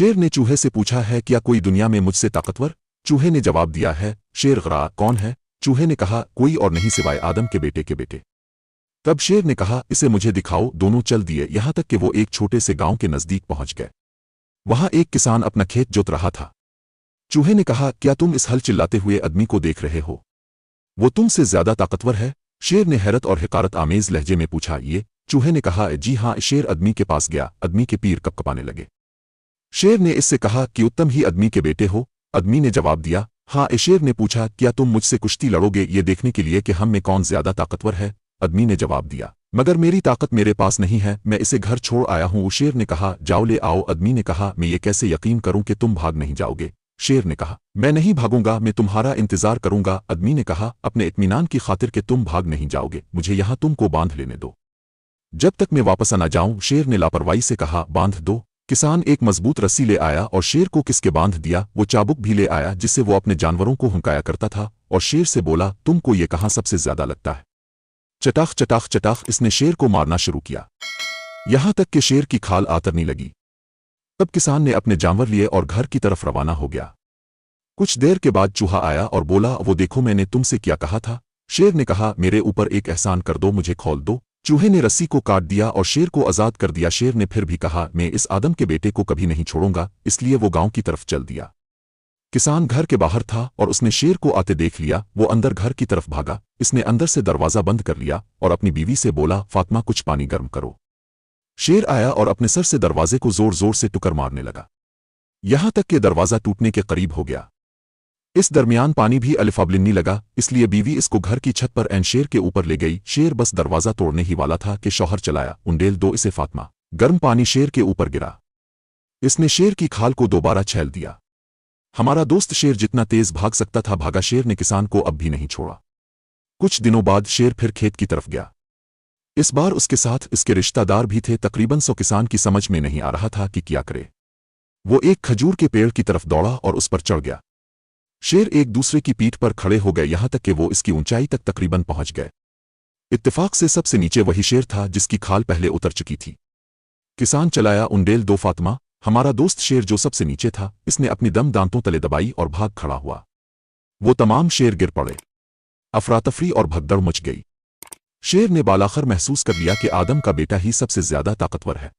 शेर ने चूहे से पूछा है क्या कोई दुनिया में मुझसे ताकतवर? चूहे ने जवाब दिया है। शेर गरा कौन है? चूहे ने कहा कोई और नहीं सिवाय आदम के बेटे। तब शेर ने कहा इसे मुझे दिखाओ। दोनों चल दिए यहां तक कि वो एक छोटे से गांव के नजदीक पहुंच गए। वहां एक किसान अपना खेत जोत रहा था। चूहे ने कहा क्या तुम इस हल चिल्लाते हुए आदमी को देख रहे हो? वो तुमसे ज्यादा ताकतवर है? शेर ने हैरत और हिकारत आमेज लहजे में पूछा। ये? चूहे ने कहा जी हाँ। शेर आदमी के पास गया। आदमी के पीर कपकपाने लगे। शेर ने इससे कहा कि उत्तम ही आदमी के बेटे हो? आदमी ने जवाब दिया हाँ। शेर ने पूछा क्या तुम मुझसे कुश्ती लड़ोगे ये देखने के लिए कि हम में कौन ज्यादा ताकतवर है? आदमी ने जवाब दिया मगर मेरी ताकत मेरे पास नहीं है, मैं इसे घर छोड़ आया हूं। शेर ने कहा जाओ ले आओ। आदमी ने कहा मैं ये कैसे यकीन करूं कि तुम भाग नहीं जाओगे? शेर ने कहा मैं नहीं भागूंगा, मैं तुम्हारा इंतजार करूंगा। आदमी ने कहा अपने इत्मीनान की खातिर कि तुम भाग नहीं जाओगे, मुझे यहां तुमको बांध लेने दो जब तक मैं वापस न जाऊं। शेर ने लापरवाही से कहा बांध दो। किसान एक मजबूत रस्सी ले आया और शेर को किसके बांध दिया। वो चाबुक भी ले आया जिससे वो अपने जानवरों को हुंकाया करता था और शेर से बोला तुमको ये कहां सबसे ज्यादा लगता है? चटाख चटाख चटाख इसने शेर को मारना शुरू किया यहां तक कि शेर की खाल आतरनी लगी। तब किसान ने अपने जानवर लिए और घर की तरफ रवाना हो गया। कुछ देर के बाद चूहा आया और बोला वो देखो मैंने तुमसे क्या कहा था? शेर ने कहा मेरे ऊपर एक एहसान कर दो, मुझे खोल दो। चूहे ने रस्सी को काट दिया और शेर को आजाद कर दिया। शेर ने फिर भी कहा मैं इस आदम के बेटे को कभी नहीं छोड़ूंगा, इसलिए वो गांव की तरफ चल दिया। किसान घर के बाहर था और उसने शेर को आते देख लिया। वो अंदर घर की तरफ भागा। इसने अंदर से दरवाजा बंद कर लिया और अपनी बीवी से बोला फातिमा कुछ पानी गर्म करो। शेर आया और अपने सर से दरवाजे को जोर जोर से टुकर मारने लगा यहां तक कि दरवाजा टूटने के करीब हो गया। इस दरमियान पानी भी अलिफाबलिन्नी लगा, इसलिए बीवी इसको घर की छत पर एन शेर के ऊपर ले गई। शेर बस दरवाजा तोड़ने ही वाला था कि शौहर चलाया उंडेल दो इसे फातिमा। गर्म पानी शेर के ऊपर गिरा। इसने शेर की खाल को दोबारा छेल दिया। हमारा दोस्त शेर जितना तेज भाग सकता था भागा। शेर ने किसान को अब भी नहीं छोड़ा। कुछ दिनों बाद शेर फिर खेत की तरफ गया। इस बार उसके साथ इसके रिश्तेदार भी थे। तकरीबन 100 किसान की समझ में नहीं आ रहा था कि क्या करे। वो एक खजूर के पेड़ की तरफ दौड़ा और उस पर चढ़ गया। शेर एक दूसरे की पीठ पर खड़े हो गए यहां तक कि वो इसकी ऊंचाई तक तकरीबन पहुंच गए। इत्तेफाक से सबसे नीचे वही शेर था जिसकी खाल पहले उतर चुकी थी। किसान चलाया उंडेल दो फातिमा। हमारा दोस्त शेर जो सबसे नीचे था, इसने अपनी दम दांतों तले दबाई और भाग खड़ा हुआ। वो तमाम शेर गिर पड़े। अफरातफरी और भगदड़ मच गई। शेर ने बालाखर महसूस कर लिया कि आदम का बेटा ही सबसे ज्यादा ताकतवर है।